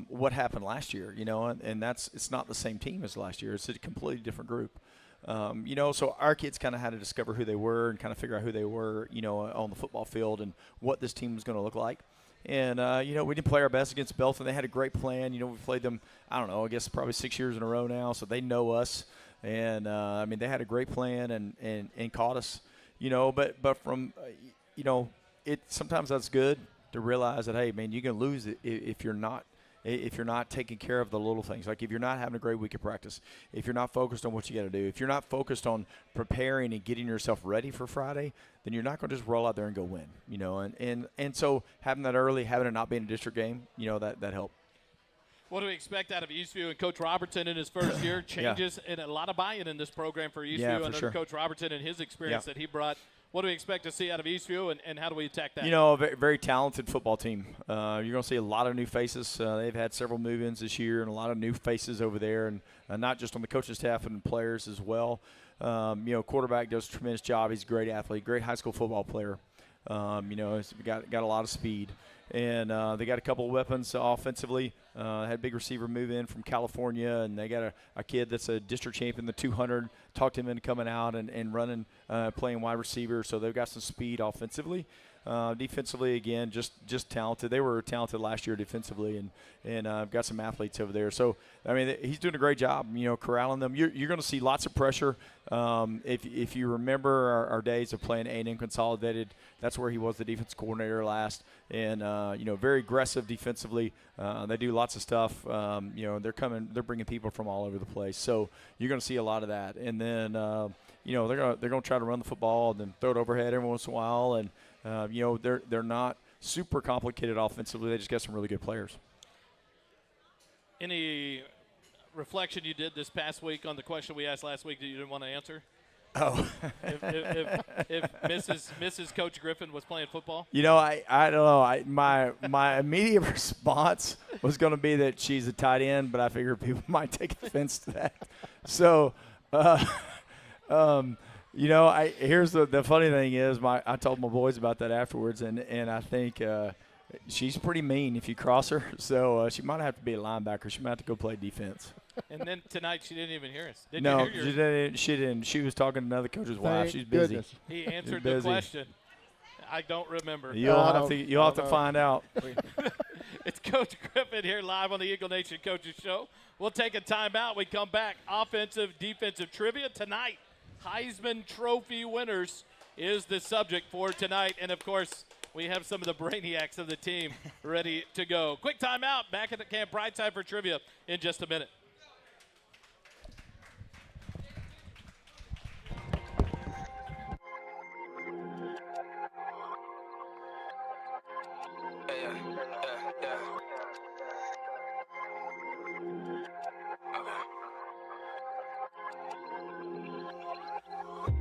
what happened last year. And it's not the same team as last year. It's a completely different group. So our kids kind of had to discover who they were and kind of figure out who they were, on the football field and what this team was going to look like. And, we didn't play our best against Belton. They had a great plan. We played them, I don't know, I guess probably 6 years in a row now, so they know us. And, they had a great plan and caught us, but from, sometimes that's good to realize that, hey, man, you're going to lose it if you're not taking care of the little things. Like if you're not having a great week of practice, if you're not focused on what you got to do, if you're not focused on preparing and getting yourself ready for Friday, then you're not going to just roll out there and go win, and so having that early, having it not being a district game, that helped. What do we expect out of Eastview and Coach Robertson in his first year? Changes and a lot of buy-in in this program for Eastview under Coach Robertson and his experience that he brought. What do we expect to see out of Eastview, and how do we attack that? A very, very talented football team. You're going to see a lot of new faces. They've had several move-ins this year and a lot of new faces over there, and not just on the coaching staff and players as well. Quarterback does a tremendous job. He's a great athlete, great high school football player. He's got a lot of speed. And they got a couple of weapons offensively. Had a big receiver move in from California, and they got a kid that's a district champion, the 200. Talked him into coming out and running, playing wide receiver. So they've got some speed offensively. Defensively, again, just talented. They were talented last year defensively, and got some athletes over there. So, I mean, he's doing a great job, corralling them. You're going to see lots of pressure. If you remember our days of playing A&M Consolidated, that's where he was the defense coordinator last. And, very aggressive defensively. They do lots of stuff. They're bringing people from all over the place. So you're going to see a lot of that. And then, they're going to try to run the football and then throw it overhead every once in a while. And, they're not super complicated offensively. They just got some really good players. Any reflection you did this past week on the question we asked last week that you didn't want to answer? Oh. if Mrs. Coach Griffin was playing football? I don't know. My immediate response was going to be that she's a tight end, but I figured people might take offense to that. So, here's the funny thing is I told my boys about that afterwards, and I think she's pretty mean if you cross her. So she might have to be a linebacker. She might have to go play defense. And then tonight she didn't even hear us. She didn't. She was talking to another coach's wife. She's busy. Goodness. He answered the question. I don't remember. You'll have to find out. It's Coach Griffin here live on the Eagle Nation Coaches Show. We'll take a timeout. We come back. Offensive, defensive trivia tonight. Heisman Trophy winners is the subject for tonight. And, of course, we have some of the brainiacs of the team ready to go. Quick timeout. Back at the Camp Briteside for trivia in just a minute.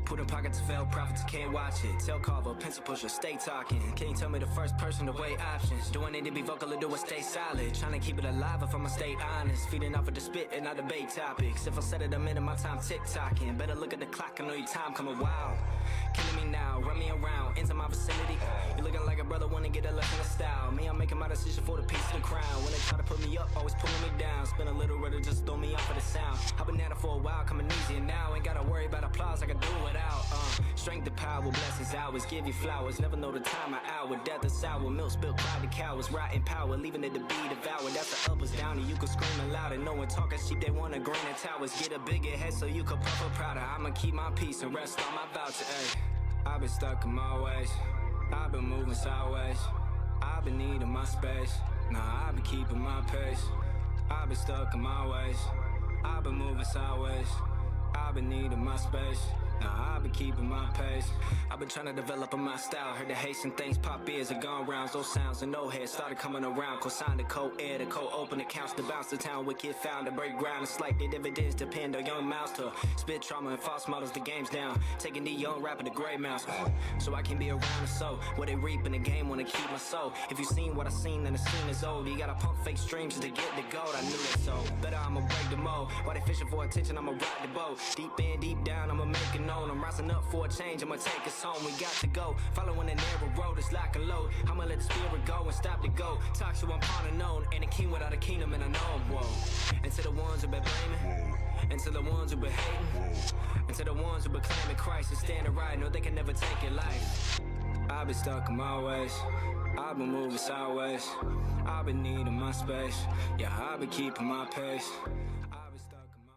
Put in pockets fell, profits can't watch it. Tell Carver, pencil pusher, stay talking. Can you tell me the first person to weigh options? Do I need to be vocal or do I stay solid? Trying to keep it alive if I'ma stay honest. Feeding off of the spit and not debate topics. If I said it a minute, my time tick-tocking. Better look at the clock, I know your time coming wild. Killing me now, run me around, into my vicinity. You looking like a brother, wanna get a lesson of style. Me, I'm making my decision for the piece of the crown. When they try to put me up, always pulling me down. Spin a little rather just throw me off of the sound. I've been at it for a while, coming easy and now ain't gotta worry about applause, I can do without. Strength to power, blessings hours, give you flowers. Never know the time or hour, death is sour. Milk spilled, clouded cowards, rotten power, leaving it to be devoured. That's the uppers down and you can scream louder. No one talking sheep, they want a grain of towers. Get a bigger head so you can puff up prouder. I'ma keep my peace and rest on my voucher, ayy. I've been stuck in my ways, I've been moving sideways, I've been needing my space, nah, I've been keeping my pace. I've been stuck in my ways, I've been moving sideways, I've been needing my space, nah, I've been keeping my pace. I've been trying to develop in my style. Heard the Haitian things pop ears and gone rounds. Those sounds and no heads started coming around. Co-signed the co-air, the co-open accounts to bounce the town. Wicked found to break ground. It's like the dividends depend on young mouths to spit trauma and false models. The game's down. Taking the young rapper to gray mouse. So I can be around the soul. What they reap in the game wanna keep my soul. If you seen what I seen, then the scene is old. You gotta pump fake streams just to get the gold. I knew that so. Better I'ma break the mold. While they fishing for attention, I'ma ride the boat. Deep in, deep down, I'ma make it known. I'm rising up for a change, I'ma take us home. We got to go, following the narrow road, it's lock and load. I'ma let the spirit go and stop to go. Talk to I'm pawn unknown, ain't a king without a kingdom, and I know I'm woe. And to the ones who been blaming, and to the ones who been hating, and to the ones who been claiming Christ and standing right, no they can never take your life. I've been stuck in my ways, I've been moving sideways, I've been needing my space, yeah, I've been keeping my pace. I've been stuck in my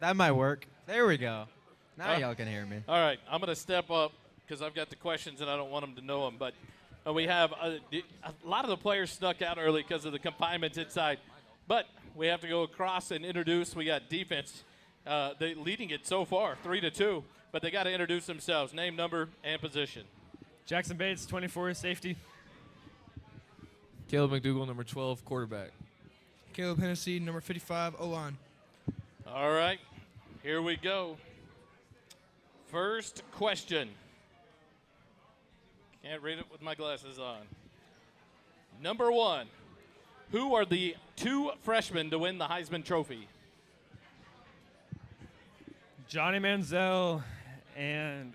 That might work. There we go. Now y'all can hear me. All right, I'm going to step up because I've got the questions and I don't want them to know them. But we have a lot of the players snuck out early because of the confinement inside. But we have to go across and introduce. We got defense. They leading it so far, 3-2. But they got to introduce themselves, name, number, and position. Jackson Bates, 24, safety. Caleb McDougal, number 12, quarterback. Caleb Hennessy, number 55, O-line. All right, here we go. First question. Can't read it with my glasses on. Number one, who are the two freshmen to win the Heisman Trophy? Johnny Manziel and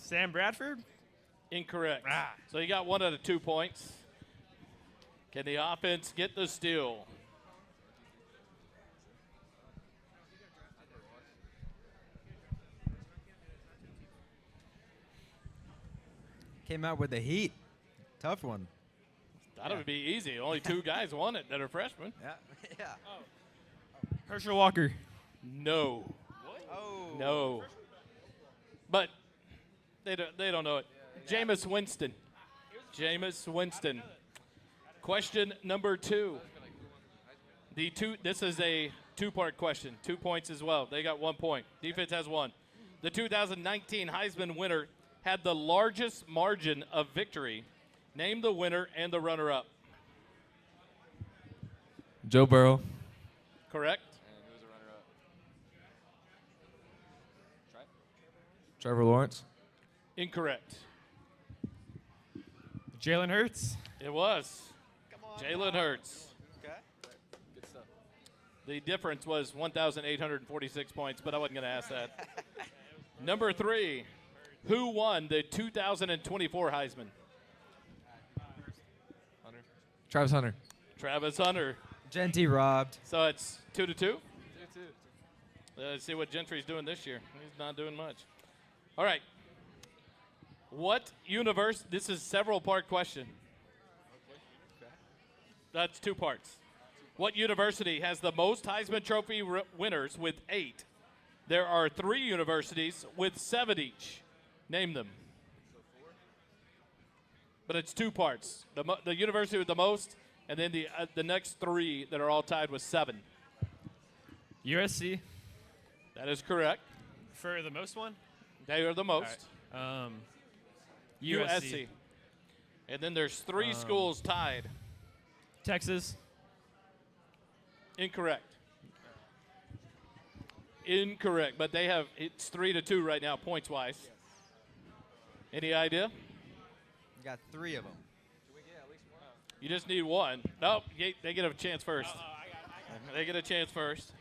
Sam Bradford? Incorrect. So you got 1 out of 2 points. Can the offense get the steal? Came out with the heat. Tough one. That would be easy. Only 2 guys won it that are freshmen. Yeah. Yeah. Herschel Walker. No. Oh. No. But they don't know it. Jameis Winston. Jameis Winston. Question number 2. This is a 2-part question. 2 points as well. They got 1 point. Defense has 1. The 2019 Heisman winner had the largest margin of victory. Name the winner and the runner-up. Joe Burrow. Correct. Trevor Lawrence. Incorrect. Jalen Hurts. It was. Jalen Hurts. Okay. Good stuff. The difference was 1,846 points, but I wasn't going to ask that. Number 3, who won the 2024 Heisman? Travis Hunter. Travis Hunter. Genty robbed. So it's 2-2? Let's see what Gentry's doing this year. He's not doing much. All right. What universe? This is several-part question. That's 2 parts. What university has the most Heisman Trophy winners with 8? There are 3 universities with 7 each. Name them. But it's 2 parts. The university with the most, and then the next 3 that are all tied with 7. USC. That is correct. For the most one? They are the most. All right. USC. And then there's 3 schools tied. Texas. Incorrect. Incorrect. But it's 3-2 right now, points wise. Any idea? You got 3 of them. You just need 1. Nope, they get a chance first. They get a chance first.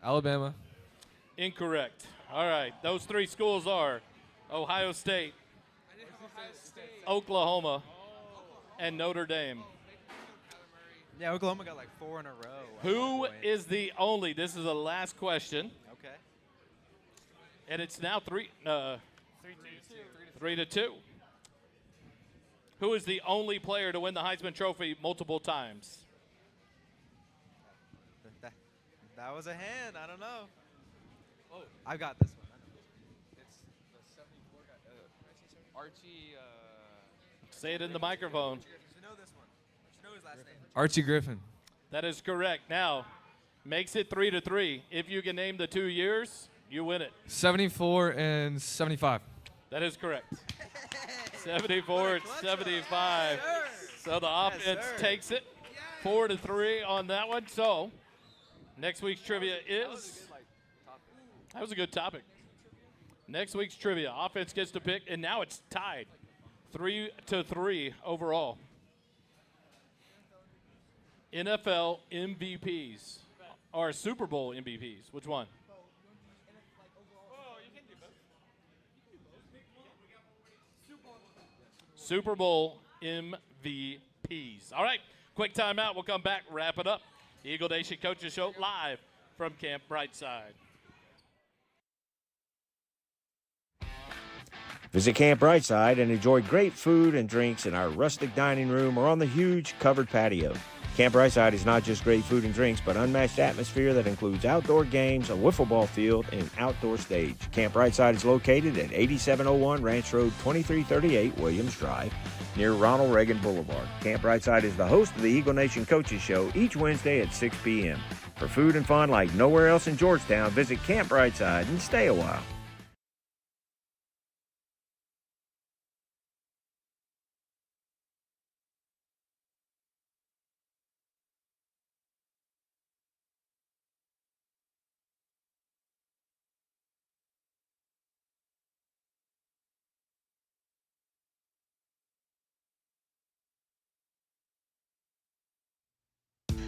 Alabama. Incorrect. All right, those 3 schools are Ohio State, Oklahoma, and Notre Dame. Yeah, Oklahoma got like 4 in a row. Who is the only? This is the last question, Okay. and it's now 3-2. Who is the only player to win the Heisman Trophy multiple times? That was a hand. I don't know. Oh, I got this one. It's the 74 guy. Archie. Say it in the microphone. You should know this one. You should know his last name. Archie Griffin. That is correct. Now, makes it 3-3. If you can name the 2 years, you win it. 74 and 75. That is correct. 74 and 75. So the offense takes it 4-3 on that one. So next week's trivia is. That was a good topic. Next week's trivia, offense gets to pick, and now it's tied 3-3 overall. NFL MVPs or Super Bowl MVPs. Which one? Super Bowl MVPs. All right, quick timeout. We'll come back, wrap it up. The Eagle Nation Coaches Show live from Camp Briteside. Visit Camp Briteside and enjoy great food and drinks in our rustic dining room or on the huge covered patio. Camp Briteside is not just great food and drinks, but unmatched atmosphere that includes outdoor games, a wiffle ball field, and an outdoor stage. Camp Briteside is located at 8701 Ranch Road, 2338 Williams Drive, near Ronald Reagan Boulevard. Camp Briteside is the host of the Eagle Nation Coaches Show each Wednesday at 6 p.m. For food and fun like nowhere else in Georgetown, visit Camp Briteside and stay a while.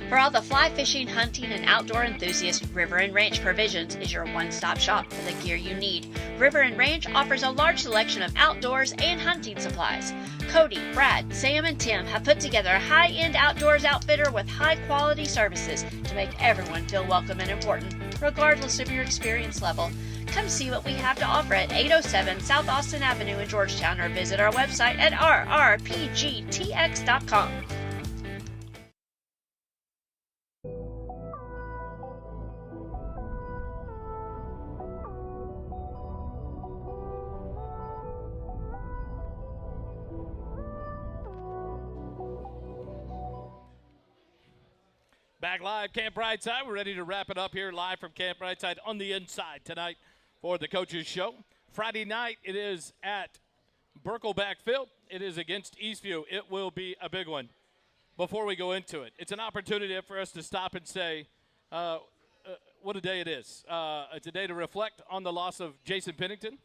For all the fly fishing, hunting, and outdoor enthusiasts, River and Ranch Provisions is your one-stop shop for the gear you need. River and Ranch offers a large selection of outdoors and hunting supplies. Cody, Brad, Sam, and Tim have put together a high-end outdoors outfitter with high-quality services to make everyone feel welcome and important, regardless of your experience level. Come see what we have to offer at 807 South Austin Avenue in Georgetown or visit our website at rrpgtx.com. Back live, Camp Briteside. We're ready to wrap it up here live from Camp Briteside on the inside tonight for the Coaches Show. Friday night, it is at Birkelback Field. It is against Eastview. It will be a big one. Before we go into it, it's an opportunity for us to stop and say what a day it is. It's a day to reflect on the loss of Jason Pennington.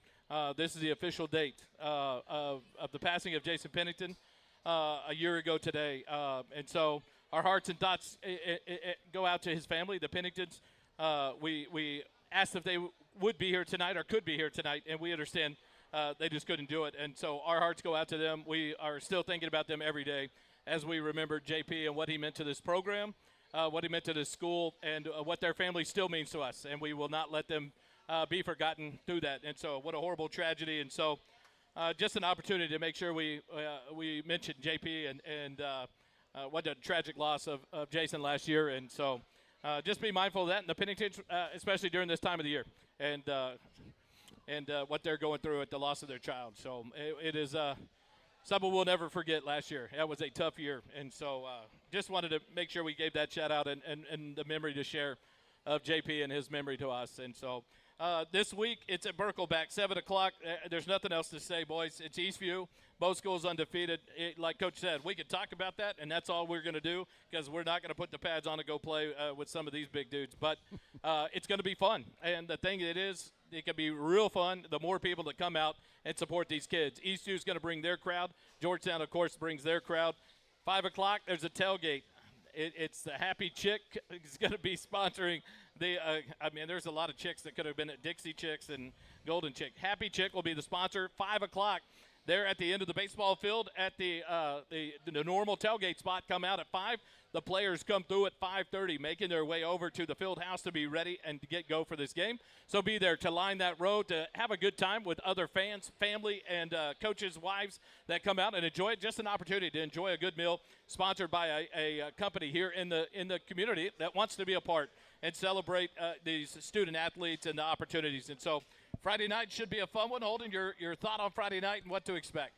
This is the official date of the passing of Jason Pennington a year ago today. And so our hearts and thoughts go out to his family, the Penningtons. We asked if they would be here tonight or could be here tonight, and we understand they just couldn't do it. And so our hearts go out to them. We are still thinking about them every day as we remember JP and what he meant to this program, what he meant to this school, and what their family still means to us. And we will not let them be forgotten through that. And so what a horrible tragedy. And so just an opportunity to make sure we mention JP and what a tragic loss of Jason last year. And so just be mindful of that. And the Penningtons, especially during this time of the year, and what they're going through at the loss of their child. So it is something we'll never forget last year. That was a tough year. And so just wanted to make sure we gave that shout out and the memory to share of JP and his memory to us. And so this week, it's at Birkelback, 7 o'clock. There's nothing else to say, boys. It's Eastview. Both schools undefeated. Like Coach said, we could talk about that, and that's all we're going to do because we're not going to put the pads on and go play with some of these big dudes. But it's going to be fun. And the thing it can be real fun the more people that come out and support these kids. Eastview's going to bring their crowd. Georgetown, of course, brings their crowd. 5 o'clock, there's a tailgate. It's the Happy Chick is going to be sponsoring the there's a lot of chicks that could have been at Dixie Chicks and Golden Chick. Happy Chick will be the sponsor. 5 o'clock, they're at the end of the baseball field at the normal tailgate spot. Come out at 5. The players come through at 5:30, making their way over to the field house to be ready and to go for this game. So be there to line that road, to have a good time with other fans, family, and coaches' wives that come out and enjoy it. Just an opportunity to enjoy a good meal sponsored by a company here in the community that wants to be a part and celebrate these student athletes and the opportunities. And so Friday night should be a fun one. Holden, your thought on Friday night and what to expect?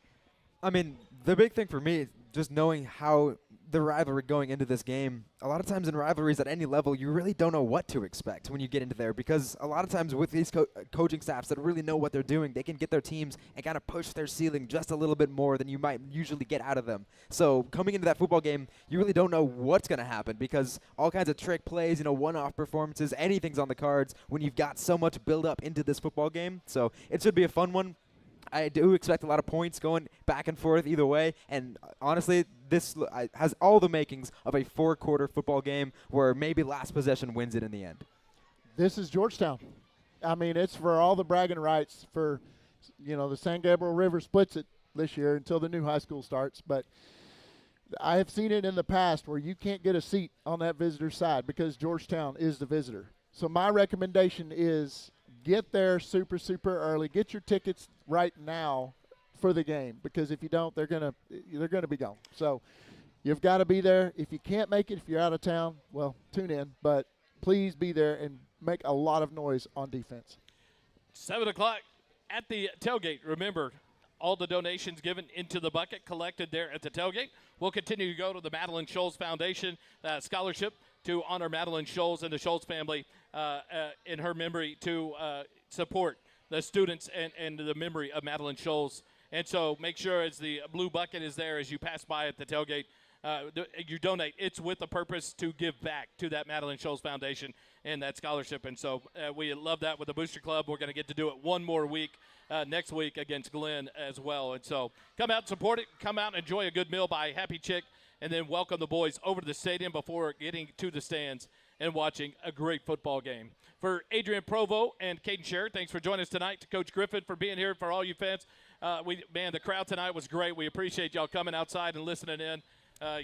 I mean, the big thing for me is just knowing how the rivalry going into this game. A lot of times in rivalries at any level, you really don't know what to expect when you get into there, because a lot of times with these coaching staffs that really know what they're doing, they can get their teams and kind of push their ceiling just a little bit more than you might usually get out of them. So coming into that football game, you really don't know what's going to happen, because all kinds of trick plays, one-off performances, anything's on the cards when you've got so much build-up into this football game. So it should be a fun one. I do expect a lot of points going back and forth either way, and honestly, this has all the makings of a 4-quarter football game where maybe last possession wins it in the end. This is Georgetown. I mean, it's for all the bragging rights for, the San Gabriel River splits it this year until the new high school starts, but I have seen it in the past where you can't get a seat on that visitor side because Georgetown is the visitor. So my recommendation is get there super, super early. Get your tickets right now for the game, because if you don't, they're gonna be gone. So you've got to be there. If you can't make it, if you're out of town, well, tune in. But please be there and make a lot of noise on defense. 7 o'clock at the tailgate. Remember, all the donations given into the bucket collected there at the tailgate will continue to go to the Madeline Scholes Foundation scholarship to honor Madeline Scholes and the Scholes family in her memory, to support the students and the memory of Madeline Scholes. And so make sure as the blue bucket is there as you pass by at the tailgate, you donate. It's with the purpose to give back to that Madeline Scholes Foundation and that scholarship. And so we love that with the Booster Club. We're going to get to do it one more week next week against Glenn as well. And so come out and support it. Come out and enjoy a good meal by Happy Chick and then welcome the boys over to the stadium before getting to the stands and watching a great football game. For Adrian Provo and Caden Sherritt, thanks for joining us tonight. To Coach Griffin for being here. For all you fans, the crowd tonight was great. We appreciate y'all coming outside and listening in.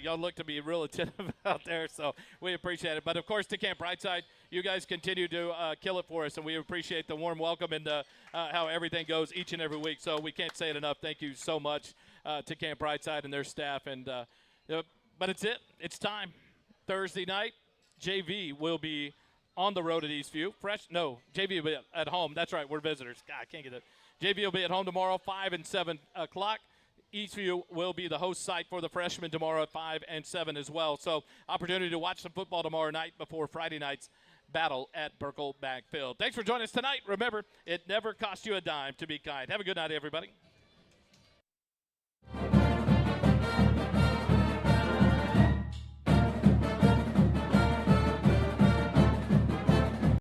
Y'all look to be real attentive out there, so we appreciate it. But, of course, to Camp Briteside, you guys continue to kill it for us, and we appreciate the warm welcome and how everything goes each and every week. So we can't say it enough. Thank you so much to Camp Briteside and their staff. And but it's it. It's time. Thursday night, JV will be on the road at Eastview. JV will be at home. That's right. We're visitors. God, I can't get it. JV will be at home tomorrow, 5 and 7 o'clock. Eastview will be the host site for the freshmen tomorrow at 5 and 7 as well. So opportunity to watch some football tomorrow night before Friday night's battle at Burkle Bank Field. Thanks for joining us tonight. Remember, it never costs you a dime to be kind. Have a good night, everybody.